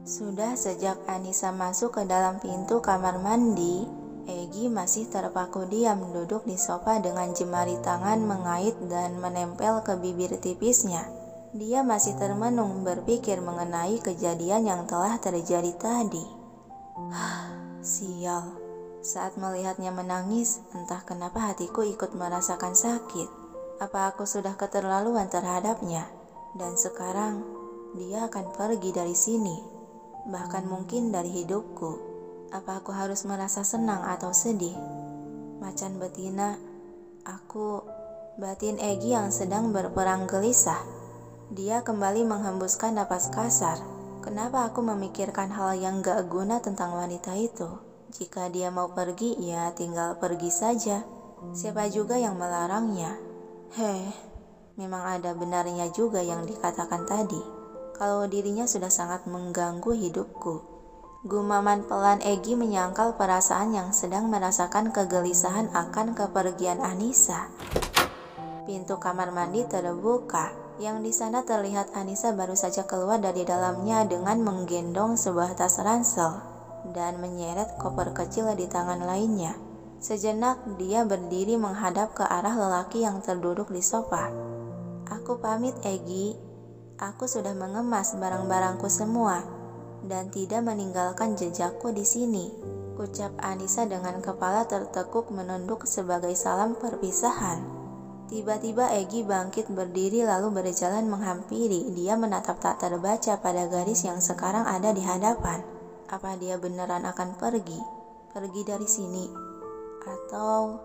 Sudah sejak Anissa masuk ke dalam pintu kamar mandi, Egy masih terpaku diam duduk di sofa dengan jemari tangan mengait dan menempel ke bibir tipisnya. Dia masih termenung berpikir mengenai kejadian yang telah terjadi tadi. Sial, saat melihatnya menangis, entah kenapa hatiku ikut merasakan sakit. Apa aku sudah keterlaluan terhadapnya? Dan sekarang, dia akan pergi dari sini. Bahkan mungkin dari hidupku. Apa aku harus merasa senang atau sedih? Macan betina, batin Egy yang sedang berperang gelisah. Dia kembali menghembuskan napas kasar. Kenapa aku memikirkan hal yang gak guna tentang wanita itu? Jika dia mau pergi, ya tinggal pergi saja. Siapa juga yang melarangnya? Memang ada benarnya juga yang dikatakan tadi. Kalau dirinya sudah sangat mengganggu hidupku. Gumaman pelan Egy menyangkal perasaan yang sedang merasakan kegelisahan akan kepergian Anissa. Pintu kamar mandi terbuka. Yang di sana terlihat Anissa baru saja keluar dari dalamnya dengan menggendong sebuah tas ransel dan menyeret koper kecil di tangan lainnya. Sejenak dia berdiri menghadap ke arah lelaki yang terduduk di sofa. Aku pamit, Egy. Aku sudah mengemas barang-barangku semua dan tidak meninggalkan jejakku di sini, ucap Anissa dengan kepala tertekuk menunduk sebagai salam perpisahan. Tiba-tiba Egy bangkit berdiri lalu berjalan menghampiri. Dia menatap tak terbaca pada garis yang sekarang ada di hadapan. Apa dia beneran akan pergi? Pergi dari sini? Atau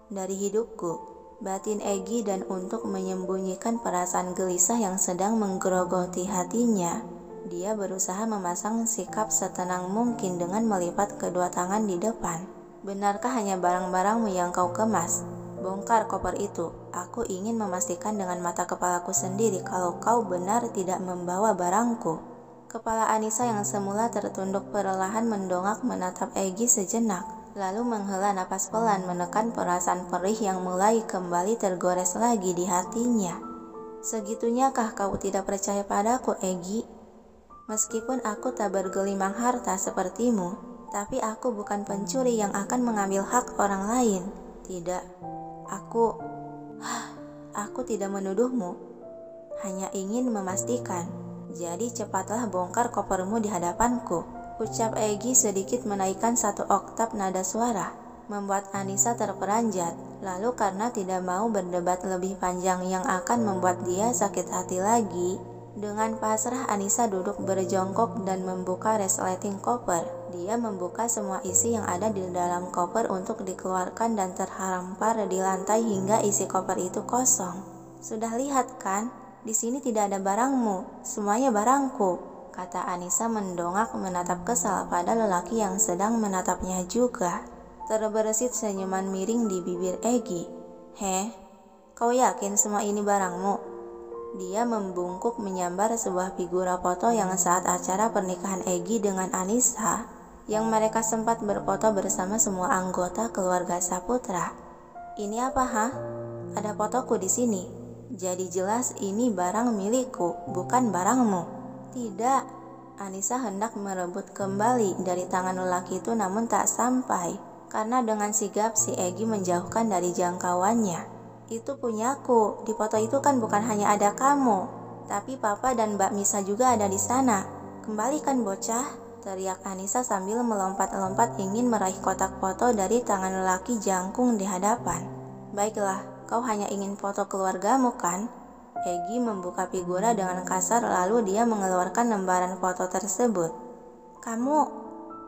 dari hidupku? Batin Egy, dan untuk menyembunyikan perasaan gelisah yang sedang menggerogoti hatinya, dia berusaha memasang sikap setenang mungkin dengan melipat kedua tangan di depan. Benarkah hanya barang-barangmu yang kau kemas? Bongkar koper itu. Aku ingin memastikan dengan mata kepalaku sendiri kalau kau benar tidak membawa barangku. Kepala Anissa yang semula tertunduk perlahan mendongak menatap Egy sejenak. Lalu menghela napas pelan menekan perasaan perih yang mulai kembali tergores lagi di hatinya. Segitunyakah kau tidak percaya padaku, Egy? Meskipun aku tak bergelimang harta sepertimu, tapi aku bukan pencuri yang akan mengambil hak orang lain. Tidak, aku tidak menuduhmu. Hanya ingin memastikan. Jadi cepatlah bongkar kopermu di hadapanku. Ucap Egy sedikit menaikkan satu oktav nada suara, membuat Anissa terperanjat. Lalu karena tidak mau berdebat lebih panjang yang akan membuat dia sakit hati lagi, dengan pasrah Anissa duduk berjongkok dan membuka resleting koper. Dia membuka semua isi yang ada di dalam koper untuk dikeluarkan dan terhampar di lantai hingga isi koper itu kosong. Sudah lihat kan? Di sini tidak ada barangmu, semuanya barangku, kata Anissa mendongak menatap kesal pada lelaki yang sedang menatapnya juga. Terbersit senyuman miring di bibir Egy. Kau yakin semua ini barangmu? Dia membungkuk menyambar sebuah figura foto yang saat acara pernikahan Egy dengan Anissa, yang mereka sempat berfoto bersama semua anggota keluarga Saputra. Ini apa, Ada fotoku di sini. Jadi jelas ini barang milikku, bukan barangmu. Tidak, Anissa hendak merebut kembali dari tangan lelaki itu namun tak sampai, karena dengan sigap si Egy menjauhkan dari jangkauannya. Itu punyaku, di foto itu kan bukan hanya ada kamu, tapi papa dan Mbak Misa juga ada di sana. Kembalikan bocah, teriak Anissa sambil melompat-lompat ingin meraih kotak foto dari tangan lelaki jangkung di hadapan. Baiklah, kau hanya ingin foto keluargamu kan? Egy membuka figura dengan kasar lalu dia mengeluarkan lembaran foto tersebut. Kamu,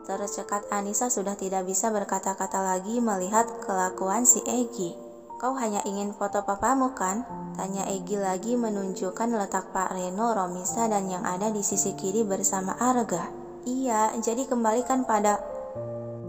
tercekat Anissa sudah tidak bisa berkata-kata lagi melihat kelakuan si Egy. Kau hanya ingin foto papamu kan? Tanya Egy lagi menunjukkan letak Pak Reno, Romisa dan yang ada di sisi kiri bersama Arga. Iya, jadi kembalikan pada...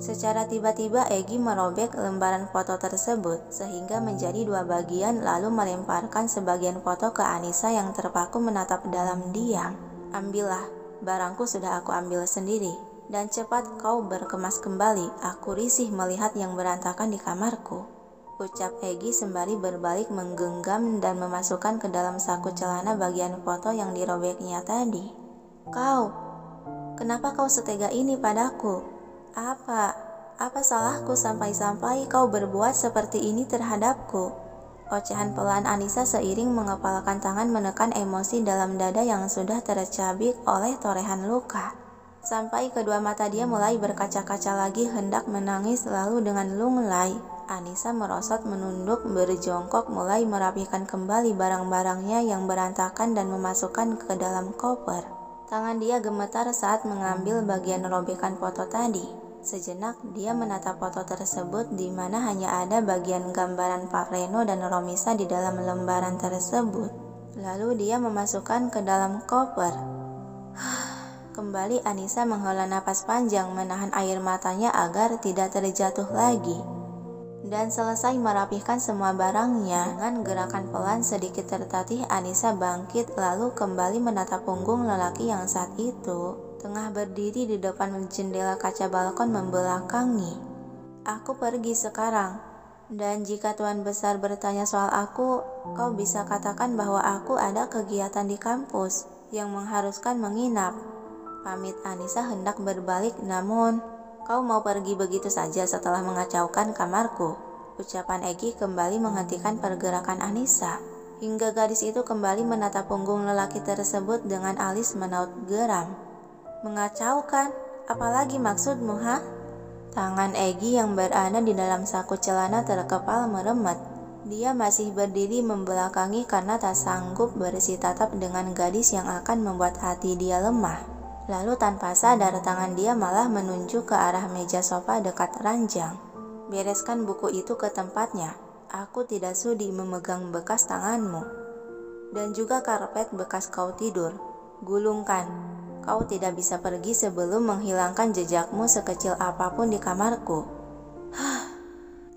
Secara tiba-tiba Egy merobek lembaran foto tersebut sehingga menjadi dua bagian lalu melemparkan sebagian foto ke Anissa yang terpaku menatap dalam diam. Ambillah, barangku sudah aku ambil sendiri. Dan cepat kau berkemas kembali, aku risih melihat yang berantakan di kamarku. Ucap Egy sembari berbalik menggenggam dan memasukkan ke dalam saku celana bagian foto yang dirobeknya tadi. Kau, Kenapa kau setega ini padaku? Apa salahku sampai-sampai kau berbuat seperti ini terhadapku? Ocehan pelan Anissa seiring mengepalkan tangan menekan emosi dalam dada yang sudah tercabik oleh torehan luka. Sampai kedua mata dia mulai berkaca-kaca lagi hendak menangis, lalu dengan lunglai Anissa merosot menunduk berjongkok mulai merapikan kembali barang-barangnya yang berantakan dan memasukkan ke dalam koper. Tangan dia gemetar saat mengambil bagian robekan foto tadi. Sejenak dia menatap foto tersebut di mana hanya ada bagian gambaran Pak Reno dan Romisa di dalam lembaran tersebut. Lalu dia memasukkan ke dalam koper. Kembali Anissa menghela napas panjang menahan air matanya agar tidak terjatuh lagi. Dan selesai merapihkan semua barangnya, dengan gerakan pelan sedikit tertatih Anissa bangkit lalu kembali menatap punggung lelaki yang saat itu tengah berdiri di depan jendela kaca balkon membelakangi. Aku pergi sekarang, dan jika Tuan Besar bertanya soal aku, kau bisa katakan bahwa aku ada kegiatan di kampus yang mengharuskan menginap. Pamit Anissa hendak berbalik, namun kau mau pergi begitu saja setelah mengacaukan kamarku. Ucapan Egy kembali menghentikan pergerakan Anissa, hingga gadis itu kembali menatap punggung lelaki tersebut dengan alis menaut geram. Mengacaukan? Apalagi maksudmu, ha? Tangan Egy yang berada di dalam saku celana terkepal meremet. Dia masih berdiri membelakangi karena tak sanggup bersitatap dengan gadis yang akan membuat hati dia lemah. Lalu tanpa sadar tangan dia malah menunjuk ke arah meja sofa dekat ranjang. Bereskan buku itu ke tempatnya. Aku tidak sudi memegang bekas tanganmu. Dan juga karpet bekas kau tidur. Gulungkan. Kau tidak bisa pergi sebelum menghilangkan jejakmu sekecil apapun di kamarku.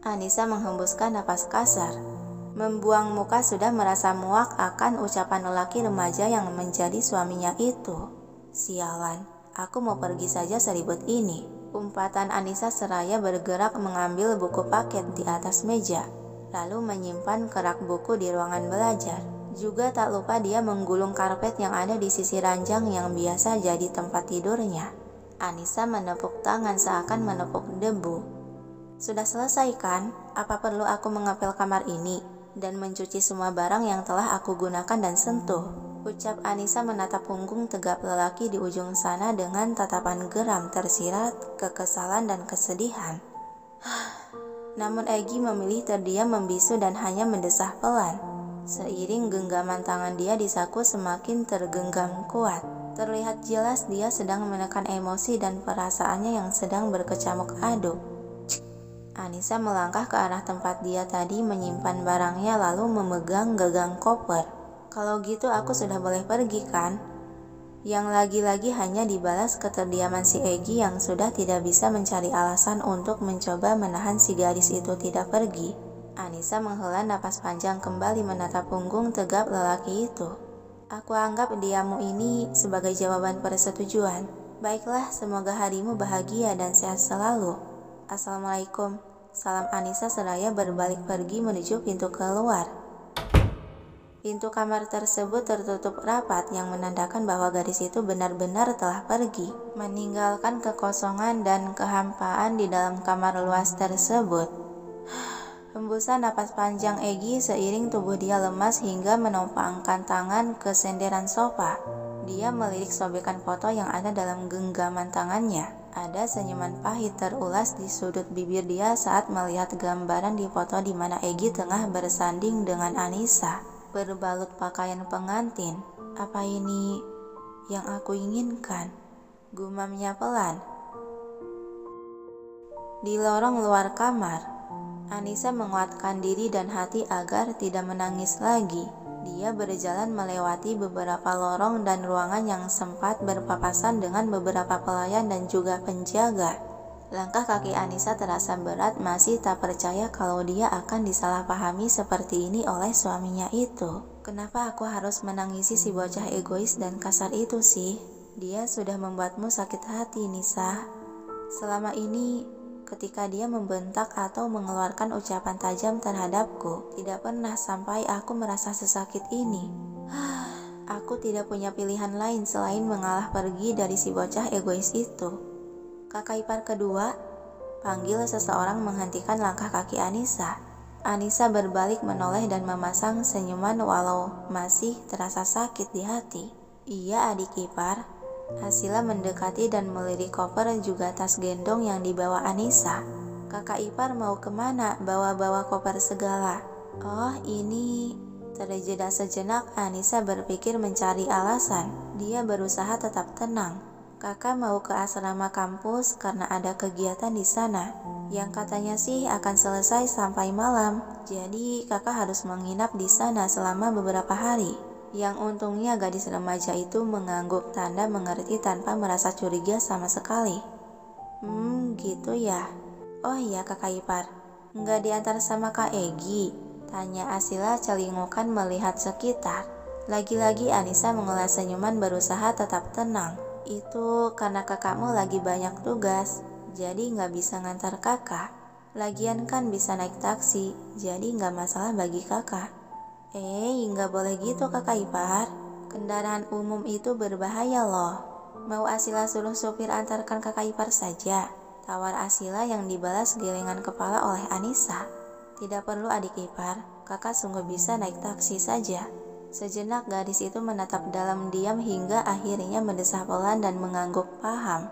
Anissa menghembuskan napas kasar. Membuang muka sudah merasa muak akan ucapan lelaki remaja yang menjadi suaminya itu. Sialan, aku mau pergi saja seribut ini. Umpatan Anissa seraya bergerak mengambil buku paket di atas meja, lalu menyimpan kerak buku di ruangan belajar. Juga tak lupa dia menggulung karpet yang ada di sisi ranjang yang biasa jadi tempat tidurnya. Anissa menepuk tangan seakan menepuk debu. Sudah selesai kan? Apa perlu aku mengepel kamar ini dan mencuci semua barang yang telah aku gunakan dan sentuh? Ucap Anissa menatap punggung tegap lelaki di ujung sana dengan tatapan geram tersirat kekesalan dan kesedihan. Namun Egy memilih terdiam membisu dan hanya mendesah pelan. Seiring genggaman tangan dia di saku semakin tergenggam kuat. Terlihat jelas dia sedang menekan emosi dan perasaannya yang sedang berkecamuk aduk. Anissa melangkah ke arah tempat dia tadi menyimpan barangnya lalu memegang gagang koper. Kalau gitu aku sudah boleh pergi kan? Yang lagi-lagi hanya dibalas keterdiaman si Egy yang sudah tidak bisa mencari alasan untuk mencoba menahan si gadis itu tidak pergi. Anissa menghela napas panjang kembali menatap punggung tegap lelaki itu. Aku anggap diammu ini sebagai jawaban persetujuan. Baiklah, semoga harimu bahagia dan sehat selalu. Assalamualaikum. Salam Anissa seraya berbalik pergi menuju pintu keluar. Pintu kamar tersebut tertutup rapat yang menandakan bahwa gadis itu benar-benar telah pergi, meninggalkan kekosongan dan kehampaan di dalam kamar luas tersebut. Hembusan napas panjang Egy seiring tubuh dia lemas hingga menopangkan tangan ke senderan sofa. Dia melirik sobekan foto yang ada dalam genggaman tangannya. Ada senyuman pahit terulas di sudut bibir dia saat melihat gambaran di foto di mana Egy tengah bersanding dengan Anissa, berbalut pakaian pengantin. Apa ini yang aku inginkan? Gumamnya pelan. Di lorong luar kamar, Anissa menguatkan diri dan hati agar tidak menangis lagi. Dia berjalan melewati beberapa lorong dan ruangan yang sempat berpapasan dengan beberapa pelayan dan juga penjaga. Langkah kaki Anissa terasa berat, masih tak percaya kalau dia akan disalahpahami seperti ini oleh suaminya itu. Kenapa aku harus menangisi si bocah egois dan kasar itu sih? Dia sudah membuatmu sakit hati, Nisa. Selama ini, ketika dia membentak atau mengeluarkan ucapan tajam terhadapku, tidak pernah sampai aku merasa sesakit ini. Aku tidak punya pilihan lain selain mengalah pergi dari si bocah egois itu. Kakak ipar kedua, panggil seseorang menghentikan langkah kaki Anissa. Anissa berbalik menoleh dan memasang senyuman walau masih terasa sakit di hati. Iya adik ipar. Asila mendekati dan melirik koper juga tas gendong yang dibawa Anissa. Kakak ipar mau kemana bawa-bawa koper segala? Oh ini. Terjeda sejenak, Anissa berpikir mencari alasan. Dia berusaha tetap tenang. Kakak mau ke asrama kampus karena ada kegiatan di sana. Yang katanya sih akan selesai sampai malam. Jadi kakak harus menginap di sana selama beberapa hari. Yang untungnya gadis remaja itu mengangguk tanda mengerti tanpa merasa curiga sama sekali. Gitu ya. Oh iya kakak ipar. Nggak diantar sama Kak Egi? Tanya Asila celingukan melihat sekitar. Lagi-lagi Anissa mengelola senyuman berusaha tetap tenang. Itu karena kakakmu lagi banyak tugas, jadi nggak bisa ngantar kakak. Lagian kan bisa naik taksi, jadi nggak masalah bagi kakak. Nggak boleh gitu kakak ipar. Kendaraan umum itu berbahaya loh. Mau Asila suruh supir antarkan kakak ipar saja? Tawar Asila yang dibalas gelengan kepala oleh Anissa. Tidak perlu adik ipar, kakak sungguh bisa naik taksi saja. Sejenak gadis itu menatap dalam diam hingga akhirnya mendesah pelan dan mengangguk paham.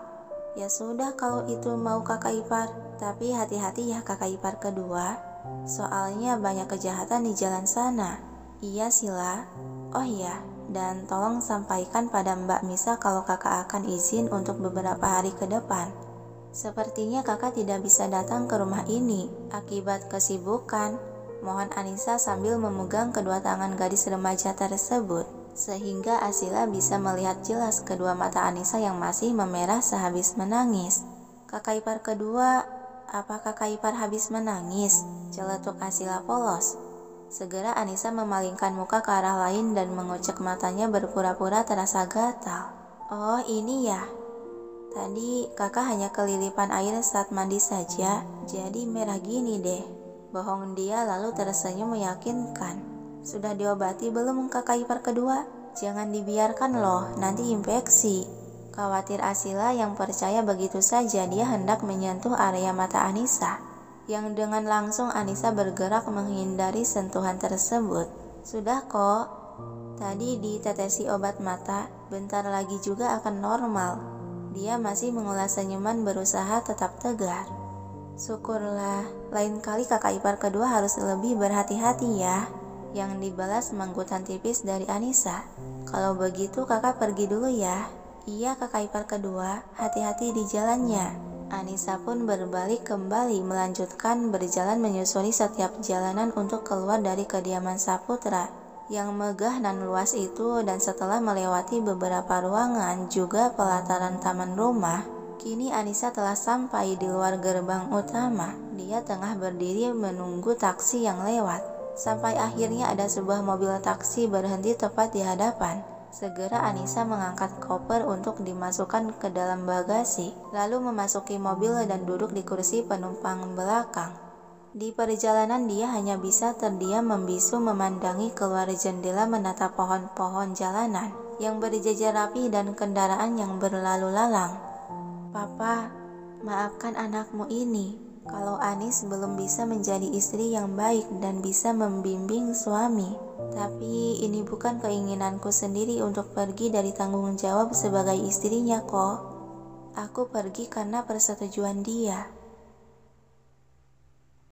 Ya sudah kalau itu mau kakak ipar, tapi hati-hati ya kakak ipar kedua. Soalnya banyak kejahatan di jalan sana. Iya Sila. Oh iya, dan tolong sampaikan pada Mbak Misa kalau kakak akan izin untuk beberapa hari ke depan. Sepertinya kakak tidak bisa datang ke rumah ini akibat kesibukan. Mohon Anissa sambil memegang kedua tangan gadis remaja tersebut, sehingga Asila bisa melihat jelas kedua mata Anissa yang masih memerah sehabis menangis. Kakak ipar kedua, apa kakak ipar habis menangis? Celetuk Asila polos. Segera Anissa memalingkan muka ke arah lain dan mengucek matanya berpura-pura terasa gatal. Oh ini ya. Tadi kakak hanya kelilipan air saat mandi saja, jadi merah gini deh. Bohong dia lalu tersenyum meyakinkan. Sudah diobati belum kakak ipar kedua? Jangan dibiarkan loh, nanti infeksi. Khawatir Asila yang percaya begitu saja dia hendak menyentuh area mata Anissa. Yang dengan langsung Anissa bergerak menghindari sentuhan tersebut. Sudah kok, tadi ditetesi obat mata, bentar lagi juga akan normal. Dia masih mengulas senyuman berusaha tetap tegar. Syukurlah, lain kali kakak ipar kedua harus lebih berhati-hati ya. Yang dibalas manggutan tipis dari Anissa. Kalau begitu kakak pergi dulu ya. Iya kakak ipar kedua, hati-hati di jalannya. Anissa pun berbalik kembali melanjutkan berjalan menyusuri setiap jalanan untuk keluar dari kediaman Saputra yang megah dan luas itu, dan setelah melewati beberapa ruangan juga pelataran taman rumah, kini Anissa telah sampai di luar gerbang utama. Dia tengah berdiri menunggu taksi yang lewat. Sampai akhirnya ada sebuah mobil taksi berhenti tepat di hadapan. Segera Anissa mengangkat koper untuk dimasukkan ke dalam bagasi, lalu memasuki mobil dan duduk di kursi penumpang belakang. Di perjalanan dia hanya bisa terdiam membisu memandangi keluar jendela menatap pohon-pohon jalanan yang berjejer rapi dan kendaraan yang berlalu lalang. Papa, maafkan anakmu ini. Kalau Anis belum bisa menjadi istri yang baik dan bisa membimbing suami. Tapi ini bukan keinginanku sendiri untuk pergi dari tanggung jawab sebagai istrinya kok. Aku pergi karena persetujuan dia.